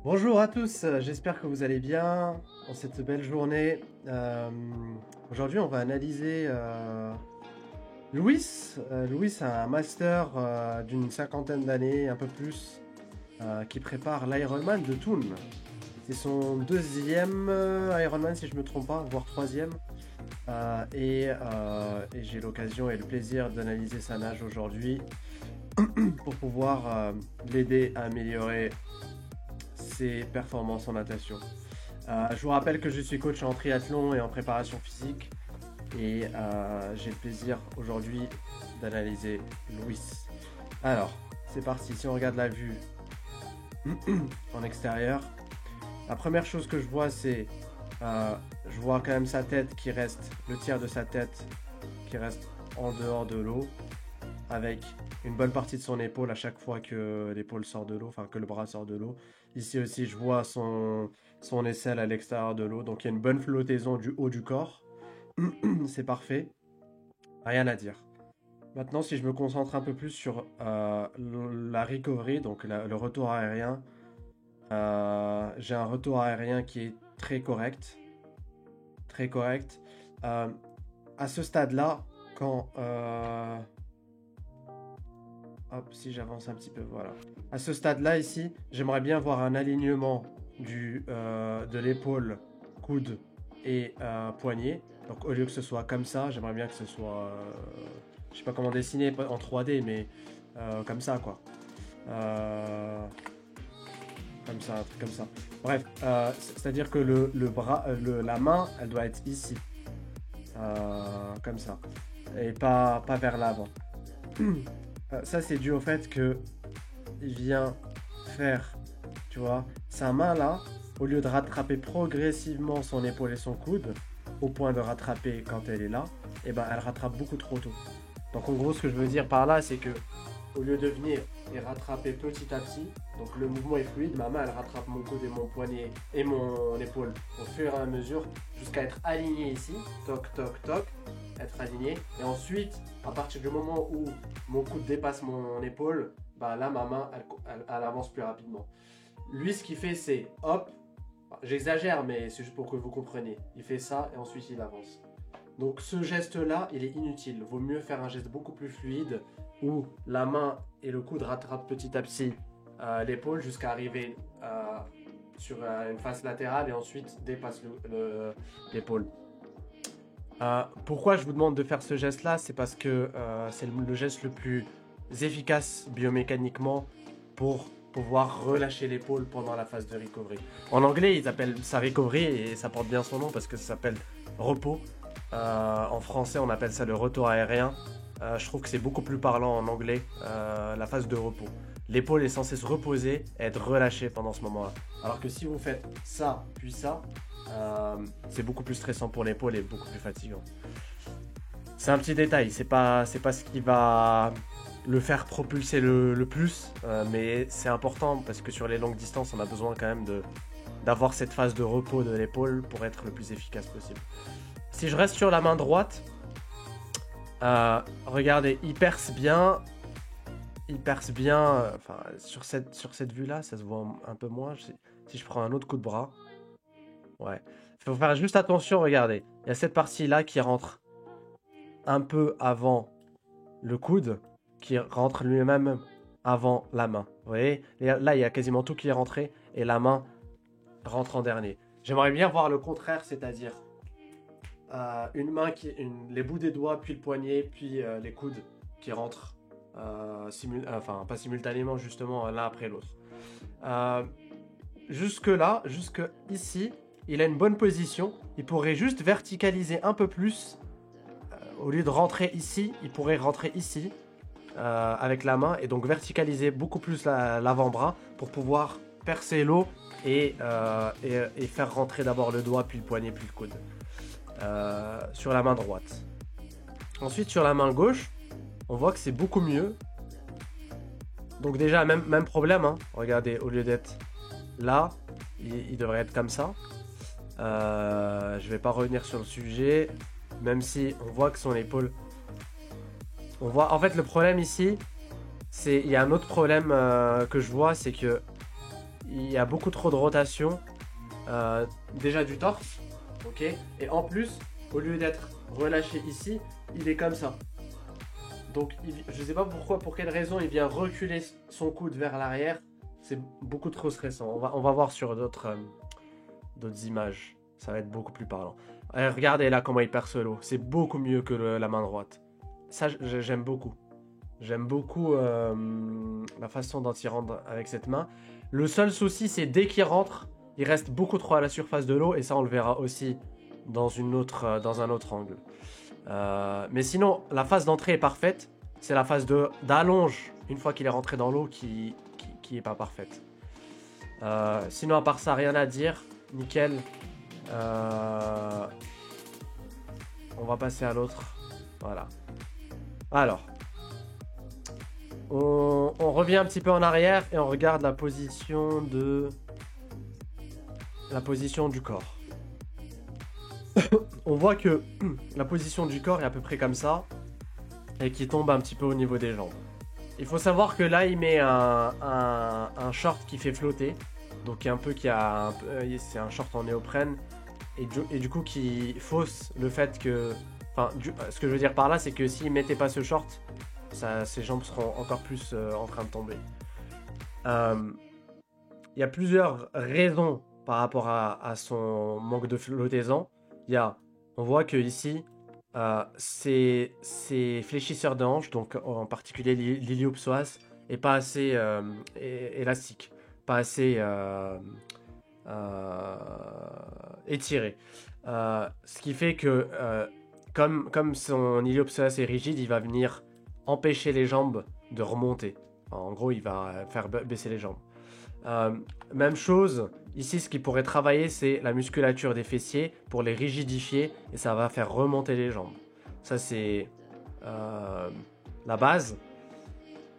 Bonjour à tous, j'espère que vous allez bien en cette belle journée. Aujourd'hui, on va analyser Louis. Louis a un master d'une cinquantaine d'années, un peu plus, qui prépare l'Ironman de Thun. C'est son deuxième Ironman, si je ne me trompe pas, voire troisième. Et j'ai l'occasion et le plaisir d'analyser sa nage aujourd'hui pour pouvoir l'aider à améliorer ses performances en natation. Je vous rappelle que je suis coach en triathlon et en préparation physique et j'ai le plaisir aujourd'hui d'analyser Louis. Alors, c'est parti. Si on regarde la vue en extérieur, la première chose que je vois, c'est je vois quand même sa tête qui reste, le tiers de sa tête qui reste en dehors de l'eau, avec une bonne partie de son épaule à chaque fois que l'épaule sort de l'eau, enfin que le bras sort de l'eau. Ici aussi, je vois son aisselle à l'extérieur de l'eau, donc il y a une bonne flottaison du haut du corps. C'est parfait, rien à dire. Maintenant, si je me concentre un peu plus sur la recovery, donc le retour aérien, j'ai un retour aérien qui est très correct. Très correct. Euh, à ce stade-là, quand hop, si j'avance un petit peu, voilà. À ce stade-là, ici, j'aimerais bien voir un alignement de l'épaule, coude et poignet. Donc, au lieu que ce soit comme ça, j'aimerais bien que ce soit... je sais pas comment dessiner en 3D, mais comme ça, quoi. Euh, Comme ça, un truc comme ça. Bref, c'est-à-dire que le bras, la main, elle doit être ici. Comme ça. Et pas vers l'avant. Ça, c'est dû au fait que il vient faire, tu vois, sa main là, au lieu de rattraper progressivement son épaule et son coude, au point de rattraper quand elle est là, et ben elle rattrape beaucoup trop tôt. Donc en gros, ce que je veux dire par là, c'est que au lieu de venir et rattraper petit à petit, donc le mouvement est fluide, ma main elle rattrape mon coude et mon poignet et mon épaule au fur et à mesure jusqu'à être aligné ici, toc toc toc, être aligné. Et ensuite, à partir du moment où mon coude dépasse mon épaule, bah là ma main elle avance plus rapidement. Lui ce qu'il fait c'est hop, j'exagère mais c'est juste pour que vous compreniez. Il fait ça et ensuite il avance. Donc ce geste-là, il est inutile. Vaut mieux faire un geste beaucoup plus fluide où la main et le coude rattrapent petit à petit l'épaule jusqu'à arriver sur une face latérale et ensuite dépasse l'épaule. Pourquoi je vous demande de faire ce geste-là? C'est parce que c'est le geste le plus efficace biomécaniquement pour pouvoir relâcher l'épaule pendant la phase de recovery. En anglais, ils appellent ça recovery et ça porte bien son nom parce que ça s'appelle repos. En français, on appelle ça le retour aérien. Je trouve que c'est beaucoup plus parlant en anglais, la phase de repos. L'épaule est censée se reposer et être relâchée pendant ce moment-là. Alors que si vous faites ça, puis ça, c'est beaucoup plus stressant pour l'épaule et beaucoup plus fatigant. C'est un petit détail, c'est pas ce qui va le faire propulser le plus, mais c'est important parce que sur les longues distances, on a besoin quand même d'avoir cette phase de repos de l'épaule pour être le plus efficace possible. Si je reste sur la main droite, regardez, il perce bien. Il perce bien. Enfin, sur cette vue-là, ça se voit un peu moins. Si je prends un autre coup de bras. Ouais. Il faut faire juste attention, regardez. Il y a cette partie-là qui rentre un peu avant le coude, qui rentre lui-même avant la main. Vous voyez? Là, il y a quasiment tout qui est rentré et la main rentre en dernier. J'aimerais bien voir le contraire, c'est-à-dire une main les bouts des doigts, puis le poignet, puis les coudes qui rentrent, enfin pas simultanément justement l'un après l'autre. Euh, Jusque là, jusque ici, il a une bonne position. Il pourrait juste verticaliser un peu plus. Au lieu de rentrer ici, il pourrait rentrer ici avec la main et donc verticaliser beaucoup plus l'avant-bras pour pouvoir percer l'eau et faire rentrer d'abord le doigt, puis le poignet, puis le coude. Sur la main droite. Ensuite, sur la main gauche, on voit que c'est beaucoup mieux. Donc déjà, même problème. Hein. Regardez, au lieu d'être là, il devrait être comme ça. Je vais pas revenir sur le sujet, même si on voit que son épaule... On voit, en fait, le problème ici, il y a un autre problème que je vois, c'est que il y a beaucoup trop de rotation. Déjà du torse, ok. Et en plus, au lieu d'être relâché ici, il est comme ça. Donc, je ne sais pas pourquoi, pour quelle raison, il vient reculer son coude vers l'arrière. C'est beaucoup trop stressant. On va voir sur d'autres images. Ça va être beaucoup plus parlant. Regardez là comment il perce l'eau. C'est beaucoup mieux que la main droite. Ça, j'aime beaucoup. J'aime beaucoup la façon dont il rentre avec cette main. Le seul souci, c'est dès qu'il rentre, il reste beaucoup trop à la surface de l'eau. Et ça, on le verra aussi dans un autre angle. Mais sinon, la phase d'entrée est parfaite. C'est la phase d'allonge, une fois qu'il est rentré dans l'eau, qui est pas parfaite. Sinon, à part ça, rien à dire. Nickel. On va passer à l'autre. Voilà. Alors. On revient un petit peu en arrière et on regarde la position du corps. On voit que la position du corps est à peu près comme ça et qui tombe un petit peu au niveau des jambes. Il faut savoir que là, il met un short qui fait flotter. Donc c'est un short en néoprène et du coup qui fausse le fait que... Enfin, ce que je veux dire par là, c'est que s'il mettait pas ce short, ses jambes seront encore plus en train de tomber. Il y a plusieurs raisons par rapport à son manque de flottaison. On voit que ici, ces fléchisseurs de hanches, donc en particulier l'iliopsoas, est pas assez élastique, pas assez étiré. Ce qui fait que comme son iliopsoas est rigide, il va venir empêcher les jambes de remonter. Enfin, en gros, il va faire baisser les jambes. Même chose, ici ce qui pourrait travailler, c'est la musculature des fessiers pour les rigidifier et ça va faire remonter les jambes. Ça c'est la base.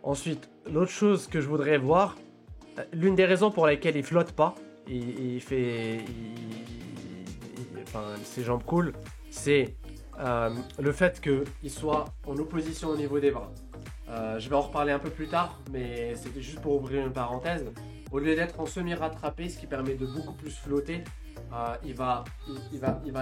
Ensuite, l'autre chose que je voudrais voir, l'une des raisons pour lesquelles il flotte pas, ses jambes coulent, c'est le fait qu'il soit en opposition au niveau des bras. Je vais en reparler un peu plus tard, mais c'était juste pour ouvrir une parenthèse. Au lieu d'être en semi-rattrapé, ce qui permet de beaucoup plus flotter, il va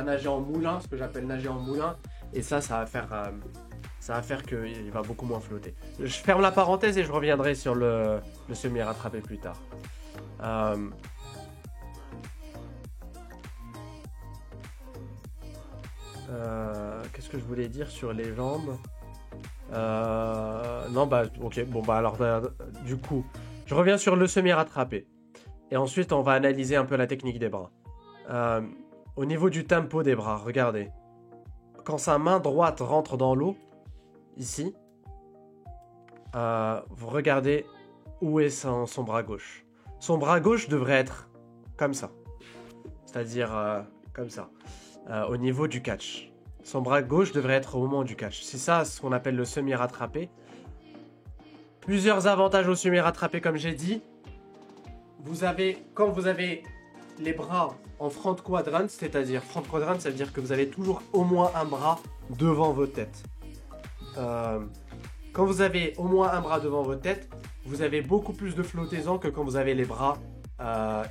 nager en moulin, ce que j'appelle nager en moulin, et ça va faire qu'il va beaucoup moins flotter. Je ferme la parenthèse et je reviendrai sur le semi-rattrapé plus tard. Qu'est-ce que je voulais dire sur les jambes? Non, bah, ok, bon, bah, alors, du coup, je reviens sur le semi-rattrapé. Et ensuite, on va analyser un peu la technique des bras. Au niveau du tempo des bras, regardez. Quand sa main droite rentre dans l'eau, ici, vous regardez où est son bras gauche. Son bras gauche devrait être comme ça. C'est-à-dire comme ça. Au niveau du catch. Son bras gauche devrait être au moment du catch. C'est ça ce qu'on appelle le semi-rattrapé. Plusieurs avantages au semi-rattrapé, comme j'ai dit. Quand vous avez les bras en front quadrant, c'est-à-dire front quadrant, ça veut dire que vous avez toujours au moins un bras devant votre tête. Quand vous avez au moins un bras devant votre tête, vous avez beaucoup plus de flottaison que quand vous avez les bras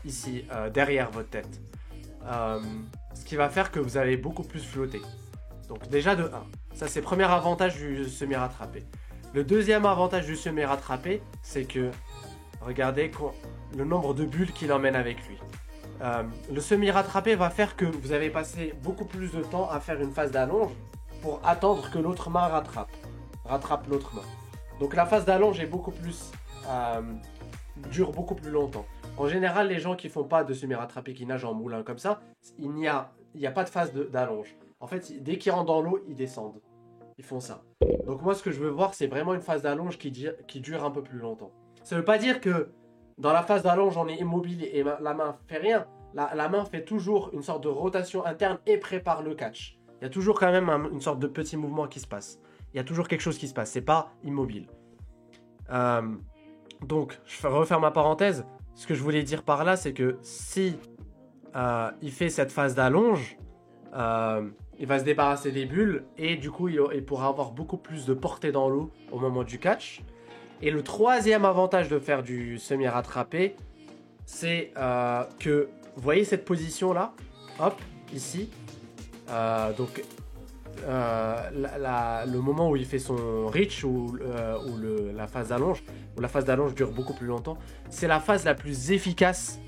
ici, derrière votre tête. Ce qui va faire que vous allez beaucoup plus flotter. Donc déjà de 1. Ça c'est le premier avantage du semi-rattrapé. Le deuxième avantage du semi-rattrapé, c'est que regardez le nombre de bulles qu'il emmène avec lui. Le semi-rattrapé va faire que vous allez passer beaucoup plus de temps à faire une phase d'allonge pour attendre que l'autre main rattrape l'autre main. Donc la phase d'allonge est beaucoup plus dure beaucoup plus longtemps. En général, les gens qui font pas de semi-rattrapé, qui nagent en moulin comme ça, il n'y a pas de phase d'allonge. En fait, dès qu'ils rentrent dans l'eau, ils descendent. Ils font ça. Donc moi, ce que je veux voir, c'est vraiment une phase d'allonge qui dure un peu plus longtemps. Ça ne veut pas dire que dans la phase d'allonge, on est immobile et la main fait rien. La main fait toujours une sorte de rotation interne et prépare le catch. Il y a toujours quand même une sorte de petit mouvement qui se passe. Il y a toujours quelque chose qui se passe. C'est pas immobile. Donc, je vais refaire ma parenthèse. Ce que je voulais dire par là, c'est que si il fait cette phase d'allonge, il va se débarrasser des bulles et du coup, il pourra avoir beaucoup plus de portée dans l'eau au moment du catch. Et le troisième avantage de faire du semi-rattrapé, c'est que, vous voyez cette position-là? Hop, ici. Donc, le moment où il fait son reach ou la phase d'allonge, où la phase d'allonge dure beaucoup plus longtemps, c'est la phase la plus efficace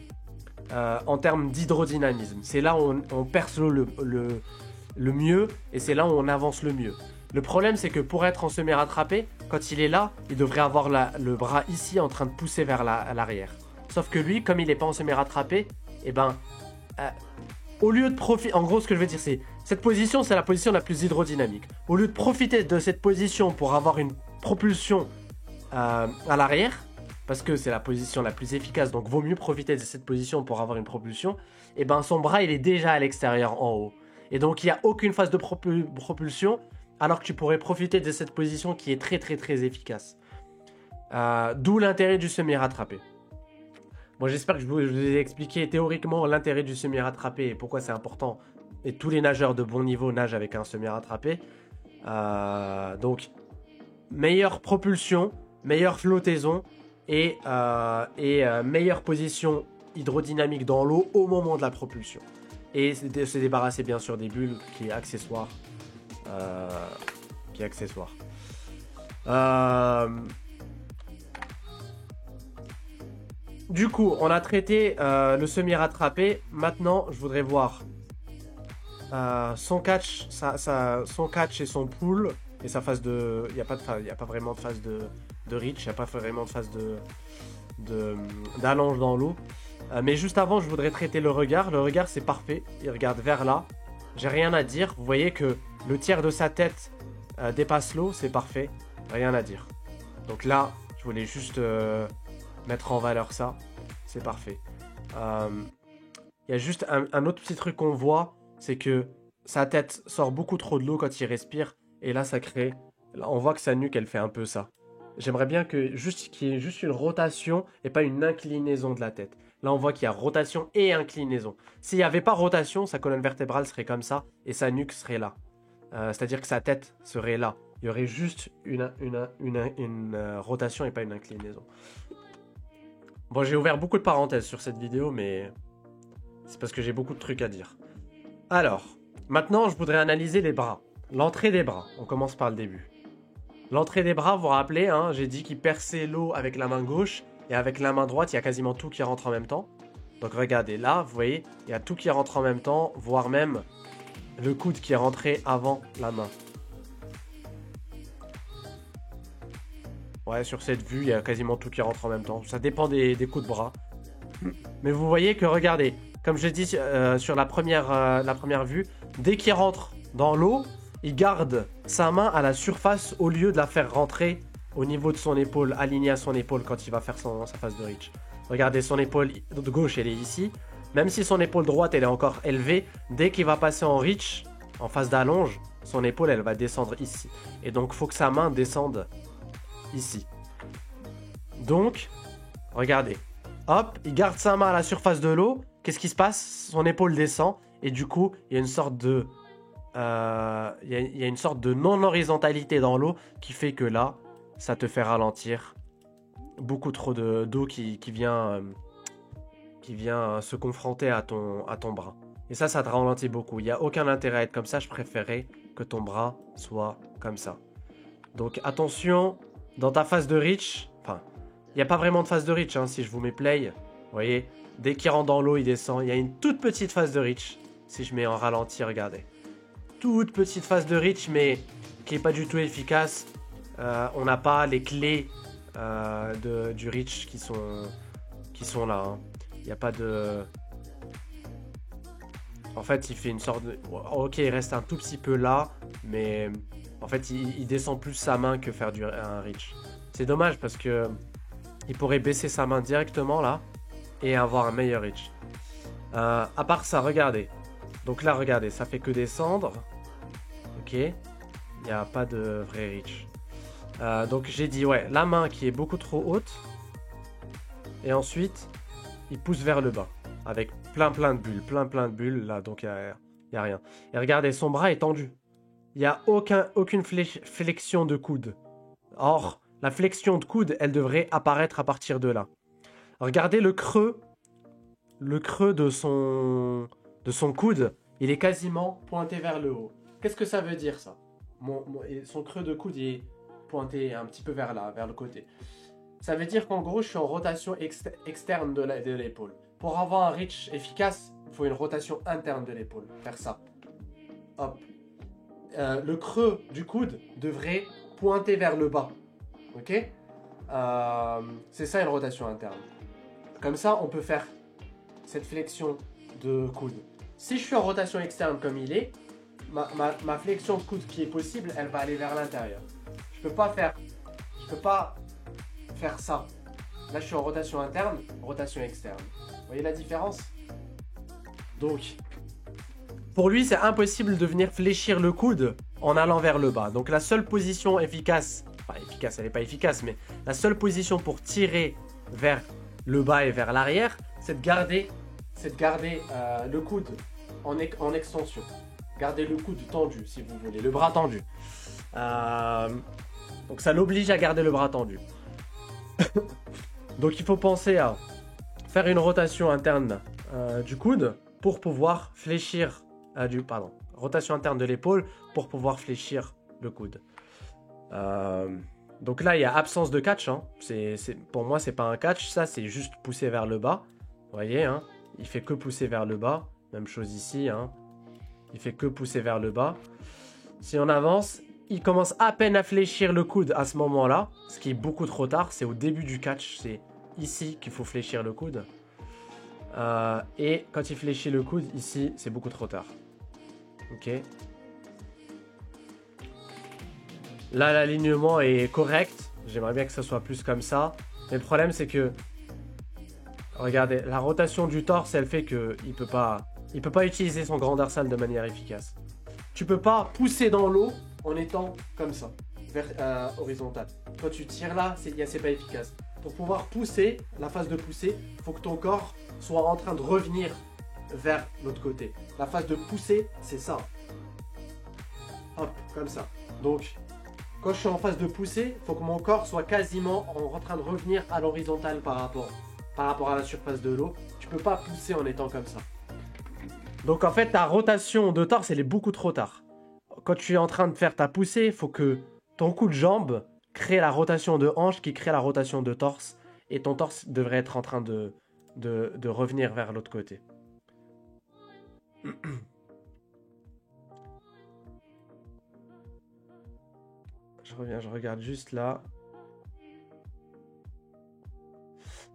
en termes d'hydrodynamisme. C'est là où on perce l'eau le mieux et c'est là où on avance le mieux. Le problème, c'est que pour être en semi-rattrapé, quand il est là, il devrait avoir le bras ici en train de pousser vers l'arrière. Sauf que lui, comme il n'est pas en semi-rattrapé, et ben, au lieu de profiter... En gros, ce que je veux dire, c'est... Cette position, c'est la position la plus hydrodynamique. Au lieu de profiter de cette position pour avoir une propulsion à l'arrière, parce que c'est la position la plus efficace, donc vaut mieux profiter de cette position pour avoir une propulsion, et ben son bras, il est déjà à l'extérieur en haut. Et donc, il n'y a aucune phase de propulsion, alors que tu pourrais profiter de cette position qui est très très très efficace. D'où l'intérêt du semi-rattrapé. Bon, j'espère que je vous ai expliqué théoriquement l'intérêt du semi-rattrapé et pourquoi c'est important. Et tous les nageurs de bon niveau nagent avec un semi-rattrapé. Donc, meilleure propulsion, meilleure flottaison et meilleure position hydrodynamique dans l'eau au moment de la propulsion. Et se débarrasser bien sûr des bulles qui est accessoire. Du coup, on a traité le semi-rattrapé. Maintenant, je voudrais voir son catch, son catch et son pull et sa phase de. Il n'y a pas vraiment de phase de reach, il n'y a pas vraiment de phase d'allonge dans l'eau. Mais juste avant, je voudrais traiter le regard. Le regard, c'est parfait. Il regarde vers là. J'ai rien à dire. Vous voyez que le tiers de sa tête dépasse l'eau, c'est parfait. Rien à dire. Donc là, je voulais juste mettre en valeur ça. C'est parfait. Il y a juste un autre petit truc qu'on voit, c'est que sa tête sort beaucoup trop de l'eau quand il respire. Et là, ça crée... Là, on voit que sa nuque, elle fait un peu ça. J'aimerais bien qu'il y ait juste une rotation et pas une inclinaison de la tête. Là, on voit qu'il y a rotation et inclinaison. S'il n'y avait pas rotation, sa colonne vertébrale serait comme ça et sa nuque serait là. C'est-à-dire que sa tête serait là. Il y aurait juste une rotation et pas une inclinaison. Bon, j'ai ouvert beaucoup de parenthèses sur cette vidéo, mais c'est parce que j'ai beaucoup de trucs à dire. Alors, maintenant, je voudrais analyser les bras. L'entrée des bras. On commence par le début. L'entrée des bras, vous vous rappelez, hein, j'ai dit qu'il perçait l'eau avec la main gauche et avec la main droite, il y a quasiment tout qui rentre en même temps. Donc regardez, là, vous voyez, il y a tout qui rentre en même temps, voire même le coude qui est rentré avant la main. Ouais, sur cette vue, il y a quasiment tout qui rentre en même temps. Ça dépend des coups de bras. Mais vous voyez que, regardez, comme je l'ai dit sur la première vue, dès qu'il rentre dans l'eau, il garde sa main à la surface au lieu de la faire rentrer au niveau de son épaule, alignée à son épaule quand il va faire sa phase de reach. Regardez, son épaule de gauche, elle est ici. Même si son épaule droite, elle est encore élevée, dès qu'il va passer en reach, en phase d'allonge, son épaule, elle va descendre ici. Et donc, il faut que sa main descende ici. Donc, regardez. Hop, il garde sa main à la surface de l'eau. Qu'est-ce qui se passe? Son épaule descend. Et du coup, il y a une sorte de... il y a une sorte de non-horizontalité dans l'eau qui fait que là, ça te fait ralentir. Beaucoup trop d'eau qui vient se confronter à ton bras. Et ça te ralentit beaucoup. Il n'y a aucun intérêt à être comme ça. Je préférais que ton bras soit comme ça. Donc attention, dans ta phase de reach, enfin, il n'y a pas vraiment de phase de reach, hein, si je vous mets play. Vous voyez, dès qu'il rentre dans l'eau, il descend. Il y a une toute petite phase de reach. Si je mets en ralenti, regardez. Toute petite phase de reach, mais qui n'est pas du tout efficace. On n'a pas les clés du reach qui sont là. Hein. Il n'y a pas de... En fait, il fait une sorte de... Ok, il reste un tout petit peu là, mais en fait, il descend plus sa main que faire un reach. C'est dommage parce que il pourrait baisser sa main directement là et avoir un meilleur reach. À part ça, regardez. Donc là, regardez, ça fait que descendre. Ok. Il n'y a pas de vrai reach. Donc j'ai dit, ouais, la main qui est beaucoup trop haute. Et ensuite, il pousse vers le bas. Avec plein de bulles. Plein de bulles là, donc il n'y a rien. Et regardez, son bras est tendu. Il n'y a aucune flexion de coude. Or, la flexion de coude, elle devrait apparaître à partir de là. Regardez le creux le creux de son coude, il est quasiment pointé vers le haut. Qu'est-ce que ça veut dire ça? Son creux de coude est pointé un petit peu vers là, vers le côté. Ça veut dire qu'en gros, je suis en rotation externe de l'épaule. Pour avoir un reach efficace, il faut une rotation interne de l'épaule. Faire ça. Hop. Le creux du coude devrait pointer vers le bas. Ok? C'est ça une rotation interne. Comme ça, on peut faire cette flexion de coude. Si je suis en rotation externe comme il est, ma flexion de coude qui est possible, elle va aller vers l'intérieur. Je peux pas faire ça. Là, je suis en rotation interne, rotation externe. Vous voyez la différence? Donc, pour lui, c'est impossible de venir fléchir le coude en allant vers le bas. Donc, la seule position efficace, enfin efficace, elle n'est pas efficace, mais la seule position pour tirer vers le bas et vers l'arrière, c'est de garder le coude en extension. Gardez le coude tendu, si vous voulez, le bras tendu. Donc, ça l'oblige à garder le bras tendu. Donc, il faut penser à faire une rotation interne du coude pour pouvoir fléchir rotation interne de l'épaule pour pouvoir fléchir le coude. Donc là, il y a absence de catch. Hein. Pour moi, c'est pas un catch. Ça, c'est juste pousser vers le bas. Vous voyez, hein, il fait que pousser vers le bas. Même chose ici. Hein. Il fait que pousser vers le bas. Si on avance, il commence à peine à fléchir le coude à ce moment-là, ce qui est beaucoup trop tard. C'est au début du catch. C'est ici qu'il faut fléchir le coude. Et quand il fléchit le coude, ici, c'est beaucoup trop tard. Ok. Là, l'alignement est correct. J'aimerais bien que ça soit plus comme ça. Mais le problème, c'est que... Regardez, la rotation du torse, elle fait qu'il peut pas utiliser son grand dorsal de manière efficace. Tu peux pas pousser dans l'eau en étant comme ça, horizontal. Quand tu tires là, c'est pas efficace. Pour pouvoir pousser, la phase de pousser, il faut que ton corps soit en train de revenir vers l'autre côté. La phase de pousser, c'est ça. Hop, comme ça. Donc, quand je suis en phase de pousser, il faut que mon corps soit quasiment en train de revenir à l'horizontale par rapport à la surface de l'eau. Tu peux pas pousser en étant comme ça. Donc en fait, ta rotation de torse, elle est beaucoup trop tard. Quand tu es en train de faire ta poussée, il faut que ton coup de jambe crée la rotation de hanche qui crée la rotation de torse. Et ton torse devrait être en train de revenir vers l'autre côté. Je regarde juste là.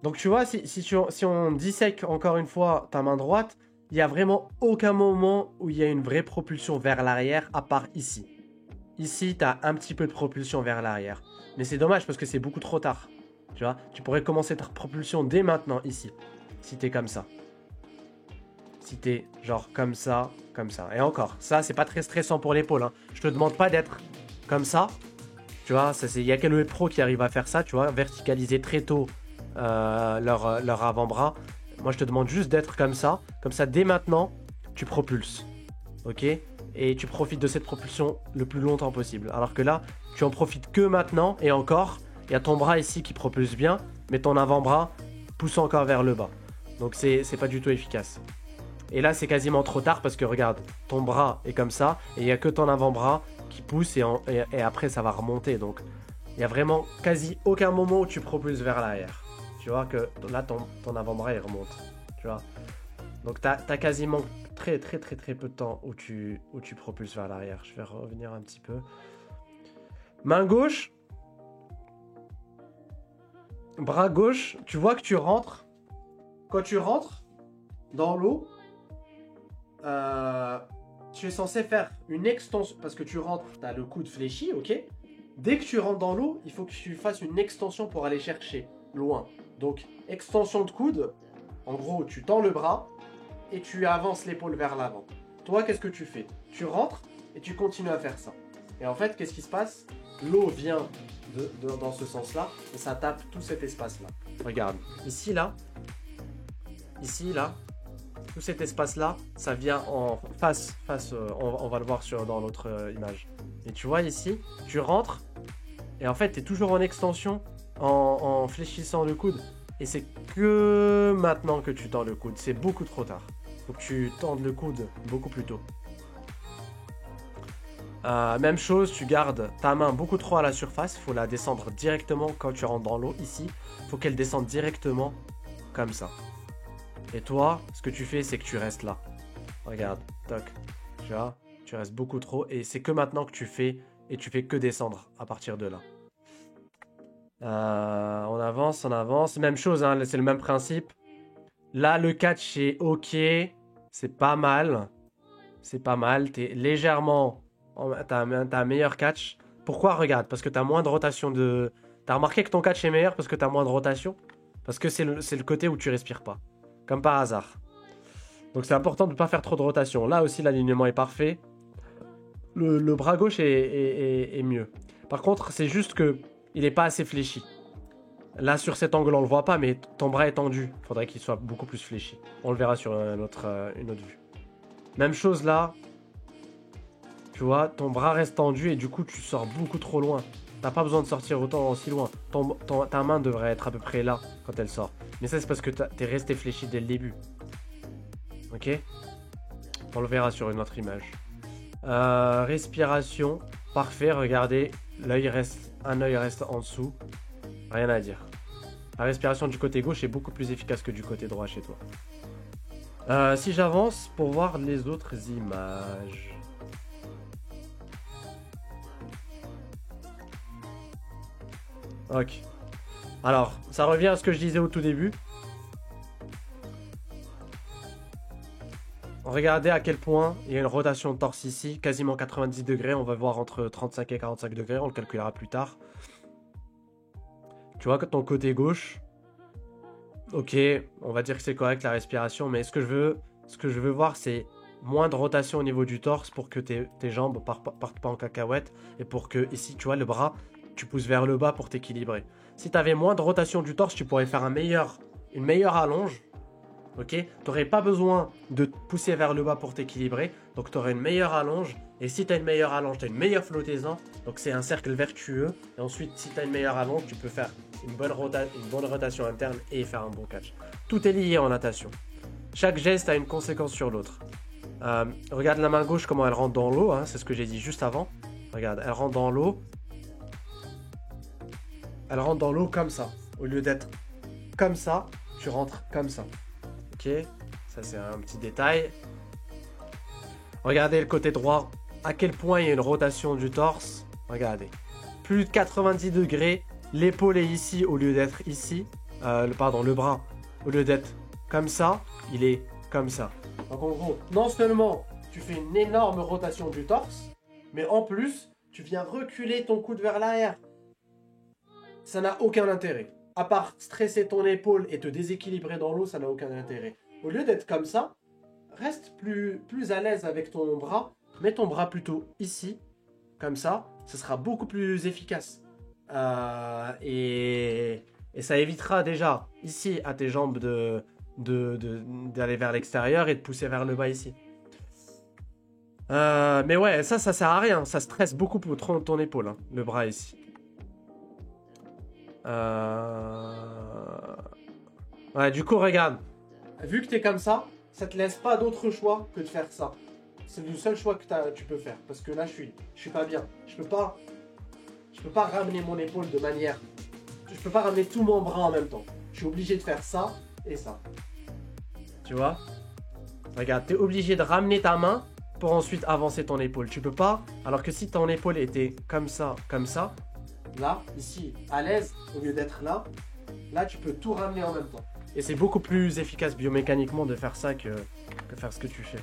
Donc tu vois, si on dissèque encore une fois ta main droite, il n'y a vraiment aucun moment où il y a une vraie propulsion vers l'arrière, à part ici. Ici, tu as un petit peu de propulsion vers l'arrière. Mais c'est dommage parce que c'est beaucoup trop tard. Tu vois, tu pourrais commencer ta propulsion dès maintenant ici, si tu es comme ça. Si tu es genre comme ça, comme ça. Et encore, ça, c'est pas très stressant pour l'épaule. Hein. Je te demande pas d'être comme ça. Tu vois, il y a quelques pros qui arrivent à faire ça, tu vois, verticaliser très tôt leur avant-bras. Moi, je te demande juste d'être comme ça. Comme ça, dès maintenant, tu propulses. Ok? Et tu profites de cette propulsion le plus longtemps possible. Alors que là, tu en profites que maintenant. Et encore, il y a ton bras ici qui propulse bien. Mais ton avant-bras pousse encore vers le bas. Donc, c'est pas du tout efficace. Et là, c'est quasiment trop tard parce que regarde, ton bras est comme ça. Et il n'y a que ton avant-bras qui pousse. Et après, ça va remonter. Donc, il n'y a vraiment quasi aucun moment où tu propulses vers l'arrière. Tu vois que là, ton avant-bras, il remonte. Tu vois. Donc, tu as quasiment très peu de temps où tu propulses vers l'arrière. Je vais revenir un petit peu. Main gauche. Bras gauche. Tu vois que tu rentres. Quand tu rentres dans l'eau, tu es censé faire une extension. Parce que tu rentres, tu as le coude fléchi, ok? Dès que tu rentres dans l'eau, il faut que tu fasses une extension pour aller chercher loin. Donc, extension de coude, en gros, tu tends le bras et tu avances l'épaule vers l'avant. Toi, qu'est-ce que tu fais? Tu rentres et tu continues à faire ça. Et en fait, qu'est-ce qui se passe? L'eau vient dans ce sens-là et ça tape tout cet espace-là. Regarde, ici, là, tout cet espace-là, ça vient en face on va le voir dans l'autre image. Et tu vois ici, tu rentres et en fait, tu es toujours en extension en fléchissant le coude. Et c'est que maintenant que tu tends le coude. C'est beaucoup trop tard. Faut que tu tendes le coude beaucoup plus tôt. Même chose, tu gardes ta main beaucoup trop à la surface. Il faut la descendre directement quand tu rentres dans l'eau. Ici, il faut qu'elle descende directement comme ça. Et toi, ce que tu fais, c'est que tu restes là. Regarde, toc. Tu vois, tu restes beaucoup trop. Et c'est que maintenant que tu fais. Et tu fais que descendre à partir de là. On avance, on avance. Même chose, hein, c'est le même principe. Là, le catch est ok. C'est pas mal. C'est pas mal. T'es légèrement... T'as un meilleur catch. Pourquoi? Regarde, parce que t'as moins de rotation de... T'as remarqué que ton catch est meilleur parce que t'as moins de rotation? Parce que c'est le côté où tu respires pas. Comme par hasard. Donc c'est important de ne pas faire trop de rotation. Là aussi, l'alignement est parfait. Le bras gauche est mieux. Par contre, c'est juste que il n'est pas assez fléchi. Là, sur cet angle, on le voit pas, mais ton bras est tendu. Il faudrait qu'il soit beaucoup plus fléchi. On le verra sur une autre vue. Même chose là. Tu vois, ton bras reste tendu et du coup, tu sors beaucoup trop loin. T'as pas besoin de sortir autant aussi loin. Ta main devrait être à peu près là quand elle sort. Mais ça, c'est parce que t'es resté fléchi dès le début. Ok? On le verra sur une autre image. Respiration. Parfait, regardez. Un œil reste en dessous. Rien à dire. La respiration du côté gauche est beaucoup plus efficace que du côté droit chez toi. Si j'avance pour voir les autres images. Ok. Alors, ça revient à ce que je disais au tout début. Regardez à quel point il y a une rotation de torse ici, quasiment 90 degrés. On va voir entre 35 et 45 degrés, on le calculera plus tard. Tu vois que ton côté gauche, ok, on va dire que c'est correct la respiration, mais ce que je veux voir, c'est moins de rotation au niveau du torse pour que tes jambes partent pas en cacahuète et pour que ici, tu vois, le bras, tu pousses vers le bas pour t'équilibrer. Si tu avais moins de rotation du torse, tu pourrais faire une meilleure allonge. Ok, tu n'aurais pas besoin de te pousser vers le bas pour t'équilibrer. Donc tu aurais une meilleure allonge. Et si tu as une meilleure allonge, tu as une meilleure flottaison. Donc c'est un cercle vertueux. Et ensuite, si tu as une meilleure allonge, tu peux faire une bonne rotation interne et faire un bon catch. Tout est lié en natation. Chaque geste a une conséquence sur l'autre. Regarde la main gauche, comment elle rentre dans l'eau. Hein, c'est ce que j'ai dit juste avant. Regarde, elle rentre dans l'eau. Elle rentre dans l'eau comme ça. Au lieu d'être comme ça, tu rentres comme ça. Ok, ça c'est un petit détail. Regardez le côté droit, à quel point il y a une rotation du torse. Regardez, plus de 90 degrés, l'épaule est ici au lieu d'être ici. Le bras, au lieu d'être comme ça, il est comme ça. Donc en gros, non seulement tu fais une énorme rotation du torse, mais en plus, tu viens reculer ton coude vers l'arrière. Ça n'a aucun intérêt. À part stresser ton épaule et te déséquilibrer dans l'eau, ça n'a aucun intérêt. Au lieu d'être comme ça, reste plus à l'aise avec ton bras. Mets ton bras plutôt ici, comme ça. Ce sera beaucoup plus efficace. Et ça évitera déjà, ici, à tes jambes d'aller vers l'extérieur et de pousser vers le bas ici. Mais ouais, ça sert à rien. Ça stresse beaucoup pour ton épaule, hein, le bras ici. Ouais, du coup, regarde. Vu que tu es comme ça te laisse pas d'autre choix que de faire ça. C'est le seul choix que tu peux faire. Parce que là, je suis pas bien. Je peux pas ramener mon épaule de manière... Je peux pas ramener tout mon bras en même temps. Je suis obligé de faire ça et ça. Tu vois? Regarde, tu es obligé de ramener ta main pour ensuite avancer ton épaule. Tu peux pas... Alors que si ton épaule était comme ça, là, ici, à l'aise, au lieu d'être là, tu peux tout ramener en même temps. Et c'est beaucoup plus efficace biomécaniquement de faire ça que faire ce que tu fais.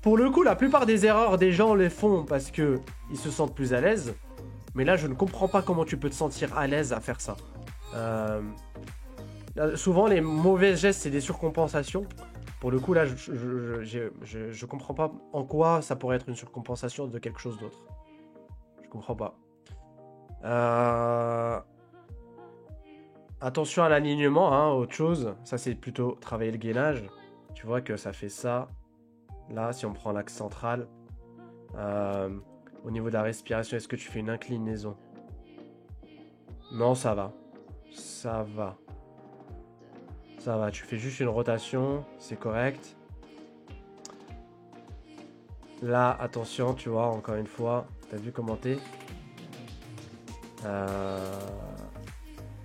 Pour le coup, la plupart des erreurs des gens les font parce que ils se sentent plus à l'aise. Mais là, je ne comprends pas comment tu peux te sentir à l'aise à faire ça. Souvent, les mauvais gestes, c'est des surcompensations. Pour le coup, là, je comprends pas en quoi ça pourrait être une surcompensation de quelque chose d'autre. Je comprends pas. Attention à l'alignement, hein, autre chose. Ça, c'est plutôt travailler le gainage. Tu vois que ça fait ça. Là, si on prend l'axe central. Au niveau de la respiration, est-ce que tu fais une inclinaison? Non, ça va. Ça va. Ça va, tu fais juste une rotation, c'est correct. Là, attention, tu vois, encore une fois, t'as vu comment t'es.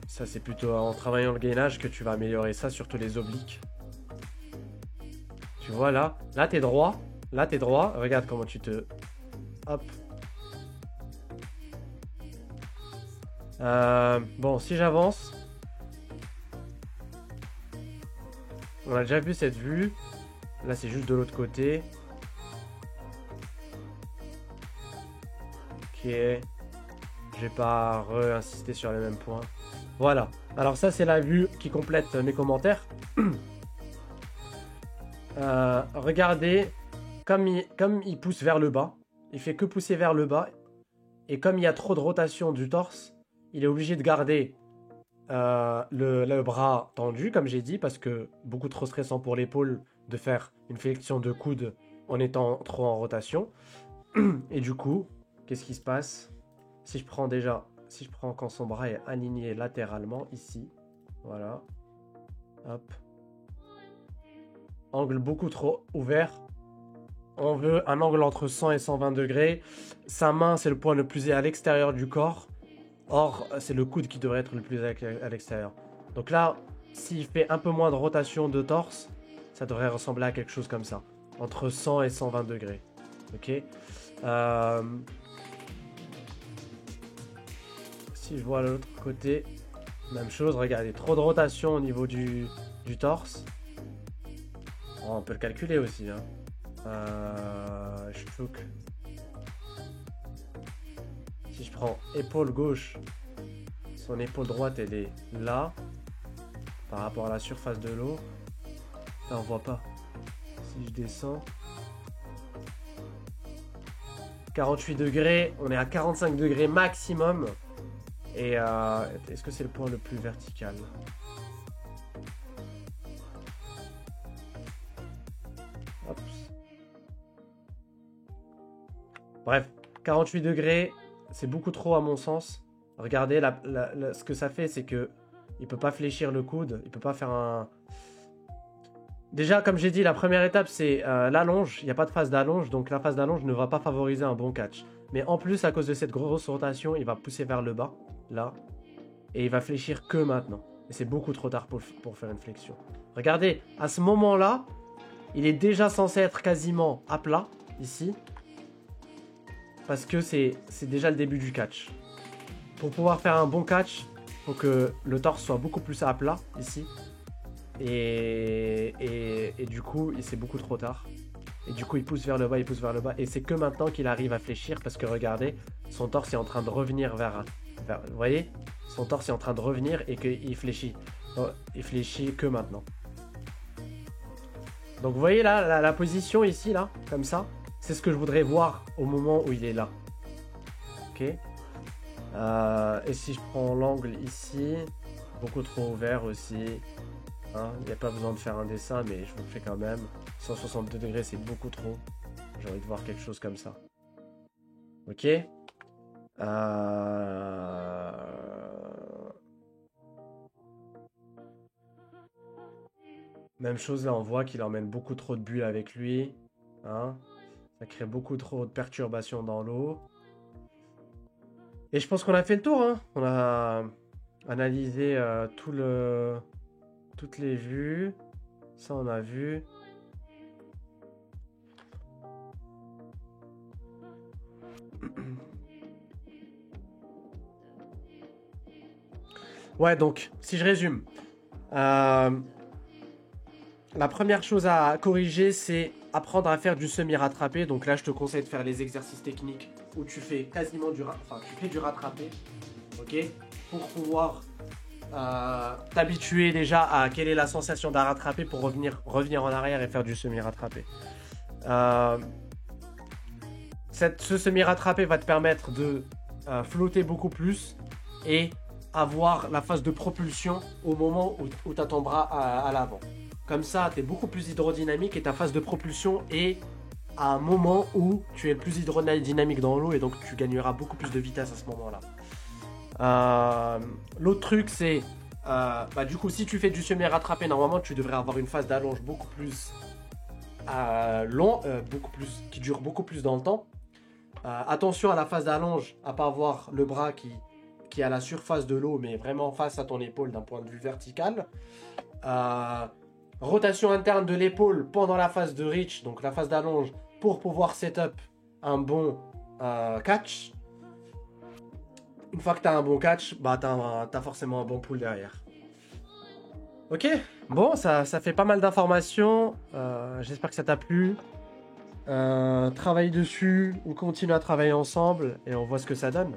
Ça, c'est plutôt en travaillant le gainage que tu vas améliorer ça, surtout les obliques. Tu vois, là, t'es droit. Là, t'es droit. Regarde comment tu te... Hop. Bon, si j'avance... On a déjà vu cette vue. Là, c'est juste de l'autre côté. Ok. Je vais pas re-insister sur les mêmes points. Voilà. Alors ça, c'est la vue qui complète mes commentaires. Regardez, comme il pousse vers le bas, il fait que pousser vers le bas. Et comme il y a trop de rotation du torse, il est obligé de garder le bras tendu, comme j'ai dit, parce que beaucoup trop stressant pour l'épaule de faire une flexion de coude en étant trop en rotation. Et du coup, qu'est-ce qui se passe? Si je prends quand son bras est aligné latéralement, ici, voilà, hop, angle beaucoup trop ouvert, on veut un angle entre 100 et 120 degrés, sa main c'est le point le plus à l'extérieur du corps, or c'est le coude qui devrait être le plus à l'extérieur. Donc là, s'il fait un peu moins de rotation de torse, ça devrait ressembler à quelque chose comme ça, entre 100 et 120 degrés, ok. Si je vois l'autre côté, même chose, regardez, trop de rotation au niveau du torse. Oh, on peut le calculer aussi. Hein. Si je prends épaule gauche, son épaule droite elle est là, par rapport à la surface de l'eau. Là on voit pas. Si je descends, 48 degrés, on est à 45 degrés maximum. Et est-ce que c'est le point le plus vertical? Hop. Bref, 48 degrés, c'est beaucoup trop à mon sens. Regardez, ce que ça fait, c'est que il peut pas fléchir le coude, il peut pas faire un... Déjà, comme j'ai dit, la première étape, c'est l'allonge. Il n'y a pas de phase d'allonge, donc la phase d'allonge ne va pas favoriser un bon catch. Mais en plus, à cause de cette grosse rotation, il va pousser vers le bas, là. Et il va fléchir que maintenant. Et c'est beaucoup trop tard pour faire une flexion. Regardez, à ce moment-là, il est déjà censé être quasiment à plat, ici. Parce que c'est déjà le début du catch. Pour pouvoir faire un bon catch, il faut que le torse soit beaucoup plus à plat, ici. Et du coup, c'est beaucoup trop tard. Et du coup, il pousse vers le bas, il pousse vers le bas. Et c'est que maintenant qu'il arrive à fléchir. Parce que regardez, son torse est en train de revenir vers vous voyez, son torse est en train de revenir et qu'il fléchit. Il fléchit que maintenant. Donc vous voyez là, la position ici, là, comme ça. C'est ce que je voudrais voir au moment où il est là. Ok. Et si je prends l'angle ici, beaucoup trop ouvert aussi. Hein, il n'y a pas besoin de faire un dessin, mais je vous le fais quand même. 162 degrés, c'est beaucoup trop. J'ai envie de voir quelque chose comme ça. Ok. Même chose là, on voit qu'il emmène beaucoup trop de bulles avec lui. Hein, ça crée beaucoup trop de perturbations dans l'eau. Et je pense qu'on a fait le tour. Hein. On a analysé toutes les vues. Ça, on a vu. Ouais, donc, si je résume. La première chose à corriger, c'est apprendre à faire du semi-rattrapé. Donc là, je te conseille de faire les exercices techniques où tu fais quasiment tu fais du rattrapé. Ok, pour pouvoir t'habituer déjà à quelle est la sensation d'un rattrapé pour revenir en arrière et faire du semi-rattrapé. Ce semi-rattrapé va te permettre de flotter beaucoup plus et avoir la phase de propulsion au moment où tu as ton bras à l'avant. Comme ça, tu es beaucoup plus hydrodynamique et ta phase de propulsion est à un moment où tu es plus hydrodynamique dans l'eau et donc tu gagneras beaucoup plus de vitesse à ce moment-là. L'autre truc, c'est du coup, si tu fais du semi-rattrapé, normalement, tu devrais avoir une phase d'allonge beaucoup plus qui dure beaucoup plus dans le temps. Attention à la phase d'allonge, à pas avoir le bras qui est à la surface de l'eau, mais vraiment face à ton épaule d'un point de vue vertical. Rotation interne de l'épaule pendant la phase de reach, donc la phase d'allonge, pour pouvoir setup un bon catch. Une fois que tu as un bon catch, t'as forcément un bon pull derrière. Ok, bon, ça fait pas mal d'informations. J'espère que ça t'a plu. Travaille dessus, on continue à travailler ensemble et on voit ce que ça donne.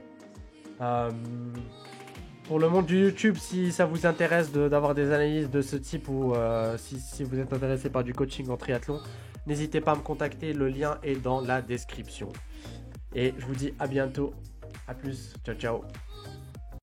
Pour le monde du YouTube, si ça vous intéresse d'avoir des analyses de ce type ou si vous êtes intéressé par du coaching en triathlon, n'hésitez pas à me contacter, le lien est dans la description. Et je vous dis à bientôt, à plus, ciao ciao.